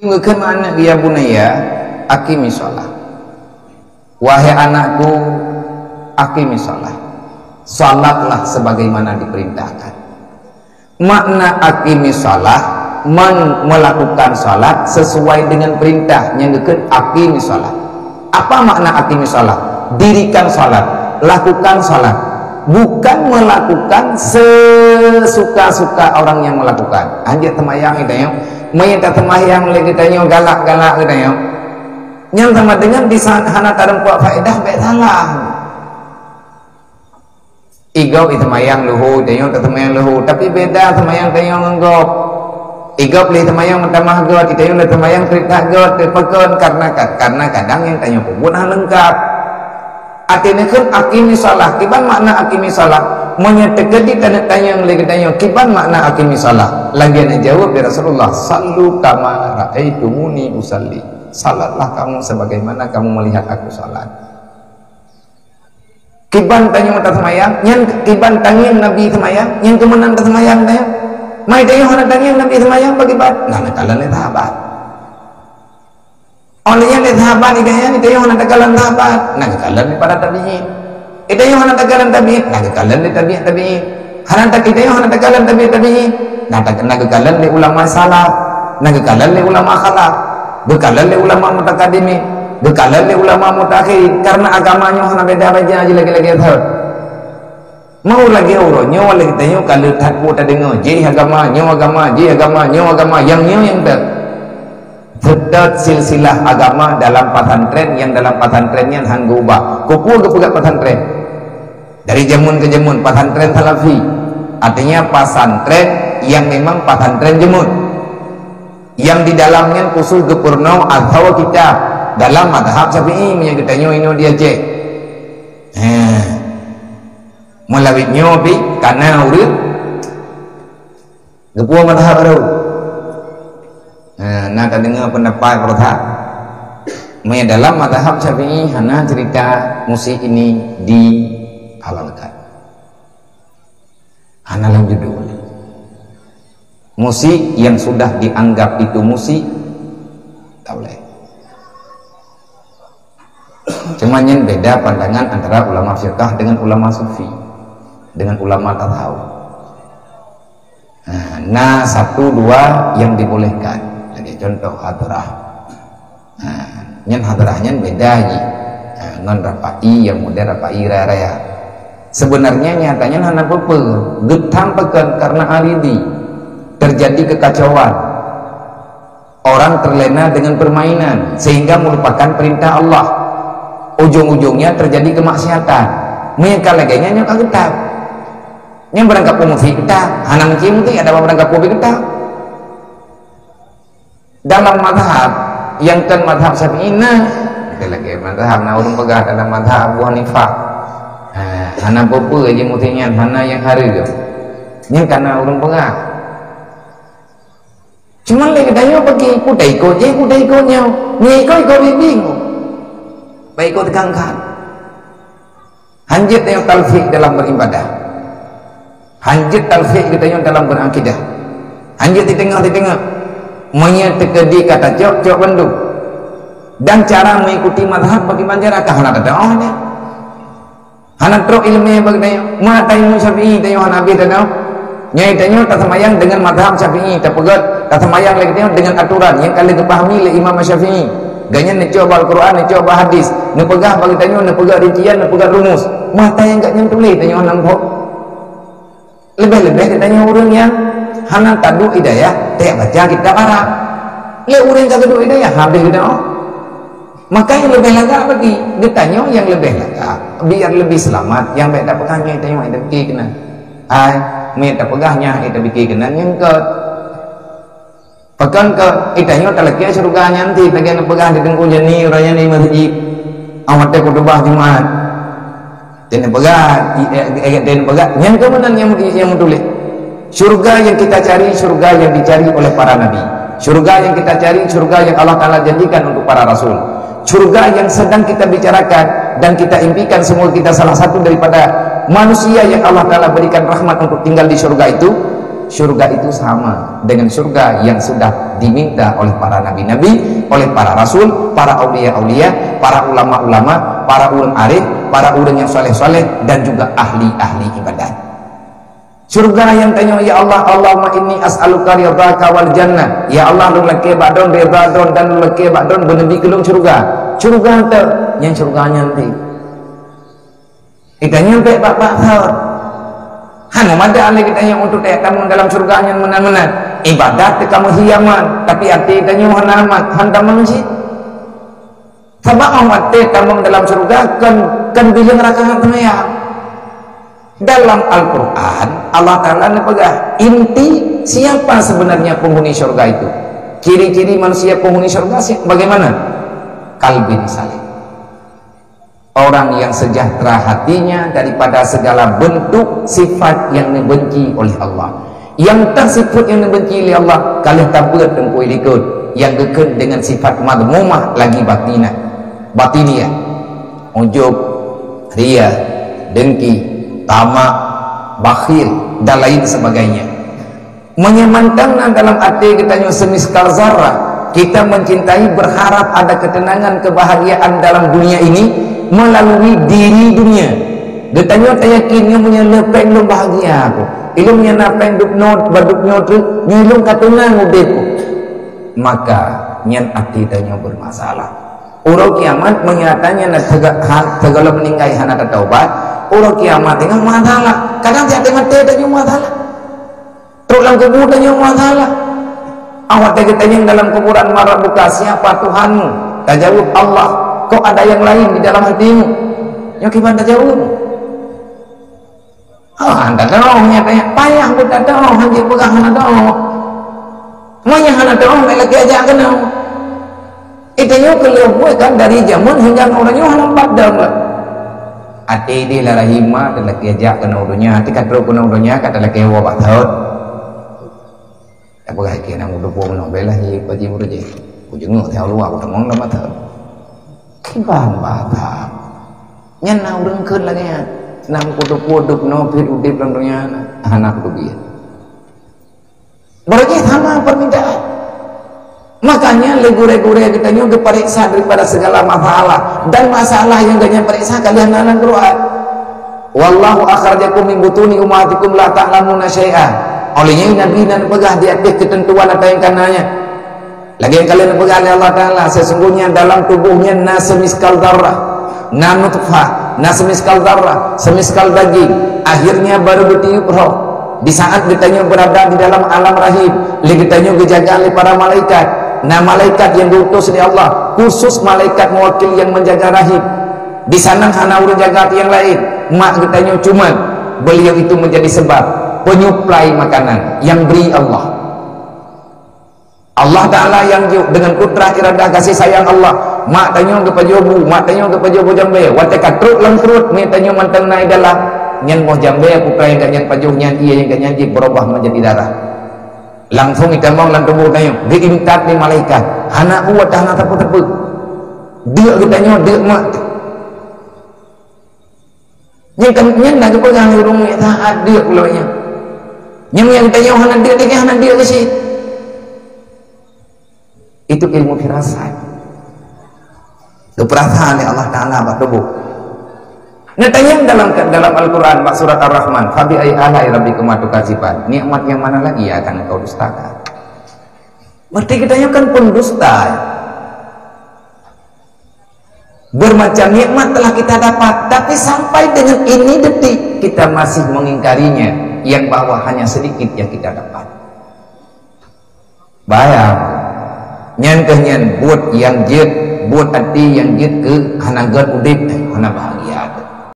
Bagaimana ya bunaya, aqimi shalah. Wahai anakku, aqimi shalah. Salatlah sebagaimana diperintahkan. Makna aqimi shalah, melakukan salat sesuai dengan perintahnya ngeukeun aqimi shalah. Apa makna aqimi shalah? Dirikan salat, lakukan salat. Bukan melakukan sesuka-suka orang yang melakukan. Anjir temayang itu ya. Mayat temayang lagi tanya galak-galak gitu ya. Yang sama dengan di sana tarem kuat faedah baik salah. Igau itu temayang luhu, tanya temayang luhu, tapi beda temayang tanya nggop. Igau beli temayang mentamah god, tanya temayang cerita god, terpekon karena kadang yang tanya pun lengkap. Artinya kan aqimi shalah, kiban makna aqimi shalah? Menyetekedi tanya lagi tanya kiban makna aqimi shalah? Lagi nak jawab ya Rasulullah, sallu kama ra'aitumuni usalli. Salatlah kamu sebagaimana kamu melihat aku salat. Kiban tanya mata semayang, yang kiban tanya Nabi semayang, yang kemenang semayang tanya. Mai tanya orang tanya Nabi semayang bagaimana? Nah, nakalan ni sahabat. Olehnya ni sahabat ni kaya, itu yang orang takalan sahabat. Nah, nakalan ni para tabi'in. Itu yang orang takalan tabi'in. Nah, nakalan ni tabi'in. Hanan tak kita yang orang takalan tabi'in. Nah, nakalan ni ulama salaf. Nakalan ni ulama khalaf. Bekalan ni ulama mutakadimi. Bekalan ni ulama mutakhir. Karena agamanya orang beda aja lagi-lagi tahu. Mau lagi orang nyawa lagi tanya kalau tak kuat dengar. Jadi agama, nyawa agama, jadi agama, nyawa agama. Yang tak. Tetap silsilah agama dalam pesantren yang dalam pesantrennya hanggu ubah. Kupu ke pegat pesantren. Dari jamun ke jamun pesantren salafi. Artinya pesantren yang memang pesantren jemut. Yang di dalamnya usul gepurno atau kita dalam madhab Syafi'i yang kita nyo dia cek. Melalui nyobi karena urut gepur madhab baru. Nah, tak dengar pendapat pertama. Dalam madhab Syafi'i hana cerita musik ini dihalalkan. Hana dalam judul. Musik yang sudah dianggap itu musik tak boleh. Cuma yang beda pandangan antara ulama fiqh dengan ulama sufi, dengan ulama tasawuf. Nah, satu dua yang dibolehkan. Jadi contoh hadrah. Yang hadrahnya beda aja. Non rapai yang modern rapai raya. Sebenarnya nyatanya hana bepe, getang pekan karena aridi terjadi kekacauan. Orang terlena dengan permainan sehingga melupakan perintah Allah. Ujung-ujungnya terjadi kemaksiatan. Mereka lagi nyok getah. Yang berangkat pemuti getah, hana mungkin ada berangkat pemuti getah. Dalam madhab yang kan madhab Syafi'i kita lagi madhab urung pegah dalam madhab Abu Hanifah. Hana apa aja mutinya hana yang hari tu yang karena urung pegah. Cuma lagi dayo pergi kudai ikutnya ni ikut bingung baik ikut tegangkan. Hanjit yang talfiq dalam beribadah, hanjit talfiq kita yang dalam berakidah, hanjit di tengah menyetekedi kata cok benduk dan cara mengikuti madhab bagi manjarakah hana ada ohnya hana tro ilmu bagi mata ilmu Syafi'i tayo hana abi tayo nyai tayo tak semayang dengan madhab Syafi'i tak pegat tak semayang lagi tayo dengan aturan yang kali dipahami oleh Imam Syafi'i ganya ni coba Al-Quran ni coba hadis ni pegah bagi tayo ni pegah rincian ni pegah rumus mata yang gak nyentuli tayo hana mbok lebih-lebih ditanya orang yang hana tadu hidayah tak baca kita Arab le orang tak tadu hidayah habis kita maka yang lebih lagak bagi ditanya yang lebih lagak biar lebih selamat yang baik tak pegahnya itu yang kita fikir kena tak pegahnya kita fikir kena yang ke pekan ke itanya tak lagi surganya nanti bagian pegah di tengku jani raya ni masjid awak tak kutubah Jumat dan pegah yang kemudian yang tulis surga yang kita cari, surga yang dicari oleh para nabi. Surga yang kita cari, surga yang Allah Ta'ala janjikan untuk para rasul. Surga yang sedang kita bicarakan dan kita impikan semua kita salah satu daripada manusia yang Allah Ta'ala berikan rahmat untuk tinggal di surga itu. surga itu sama dengan surga yang sudah diminta oleh para nabi-nabi, oleh para rasul, para aulia-aulia, para ulama-ulama, para ulama arif, para ulama yang soleh-soleh, dan juga ahli-ahli ibadat. Surga yang tanya, ya Allah, Allahumma inni as'aluka ridhaka wal jannah. Ya Allah, lu leke badon ridha don dan lu leke badon benebi kelung surga. Surga ente yang surganya nanti. Kita nyampe bapak tahu. Hanu mada ale kita yang untuk tamu dalam surganya menan-menan. Ibadat kamu hiaman, tapi arti tanya hanamat hantam manusia. Sabak amat tamu dalam surga kan bilang rakaat ya. Dalam Al-Quran Allah Ta'ala nepegah inti siapa sebenarnya penghuni surga itu. Ciri-ciri manusia penghuni surga bagaimana? Kalbin salim, orang yang sejahtera hatinya daripada segala bentuk sifat yang dibenci oleh Allah. Yang tak sifat yang dibenci oleh Allah kalian tabut dan ikut yang dekat dengan sifat madmumah lagi batiniyah, ujub, ria, dengki, tamak, bakhil, dan lain sebagainya. Menyemantangkan dalam hati kita semiskal zarah, kita mencintai, berharap ada ketenangan, kebahagiaan dalam dunia ini melalui diri dunia. Ditanya tak yakinnya punya lepeng lu bahagia aku, ilmunya napeng dupnot badupnot nyilung katenang udeku, maka nyan hati tanya bermasalah. Urang kiamat menyatanya nak tegala meninggai hana taubat. Orang kiamat dengan masalah. Kadang tiap mati tanya masalah. Dalam kubur tanya masalah. Awak tanya dalam kuburan marah buka siapa Tuhanmu? Tak jawab Allah. Kok ada yang lain di dalam hatimu? Yang gimana tak jawab? Anda tahu tanya payah pun tak tahu. Hanya pegang hana tahu. Semuanya hana tahu. Lagi aja kena. Itu kelihatan kan dari zaman hingga orangnya hana padam lah. Ati di larahima adalah kiajak kena udunya, ati katro kena udunya kata laki wabah taut. Apa kaya kena udu pun nobel lah hi paji uruje. Ujung theo luar aku temong lama taut. Kibam bata. Nyan na udeng keun lagi ya. Nam kudu poduk nobel udip dalam dunia anak kudu biar. Berarti sama permintaan. Makanya legure-gure kita juga periksa daripada segala masalah, dan masalah yang gak periksa kalian anak Quran. Wallahu akhrajakum min butuni ummatikum la ta'lamuna syai'an. Olehnya Nabi dan pegah di atas ketentuan apa yang kananya. Lagi yang kalian pegah oleh Allah Ta'ala, sesungguhnya dalam tubuhnya nasemiskal darah, nanutfah, nasemiskal darah, semiskal daging, akhirnya baru bertiup roh. Di saat ditanya berada di dalam alam rahim, ditanya dijaga oleh para malaikat. Nah, malaikat yang diutus oleh Allah, khusus malaikat mewakil yang menjaga rahim. Di sana hana urut jaga yang lain. Mak ditanya cuma beliau itu menjadi sebab penyuplai makanan yang beri Allah. Allah Ta'ala yang dengan kudrah iradah kasih sayang Allah. Mak tanya kepada jobu, mak tanya kepada jobu jambe. Wate katruk langkrut, mak tanya mantang naik dalam. Nyan moh jambe aku pray ganyan pajuhnya iya yang ganyan berubah menjadi darah. Langsung itamang lan tubuh tayo diintat ni malaikat hana uat hana tepu-tepu dia kitanya dia mak nyen nak pegang urung ya taat dia pula nya yang kitanya hana dia ke si itu ilmu firasat keperasaan yang Allah Ta'ala bak tubuh. Netanya dalam Al-Quran surat Ar-Rahman, fabi ayyi ala'i rabbikuma tukadziban, nikmat yang mana lagi ya akan engkau dustakan. Berarti kita kan pendusta. Bermacam nikmat telah kita dapat, tapi sampai dengan ini detik kita masih mengingkarinya, yang bahwa hanya sedikit yang kita dapat. Bayang nyan buat yang jid, buat hati yang jid ke hanagan udip hana bahagia.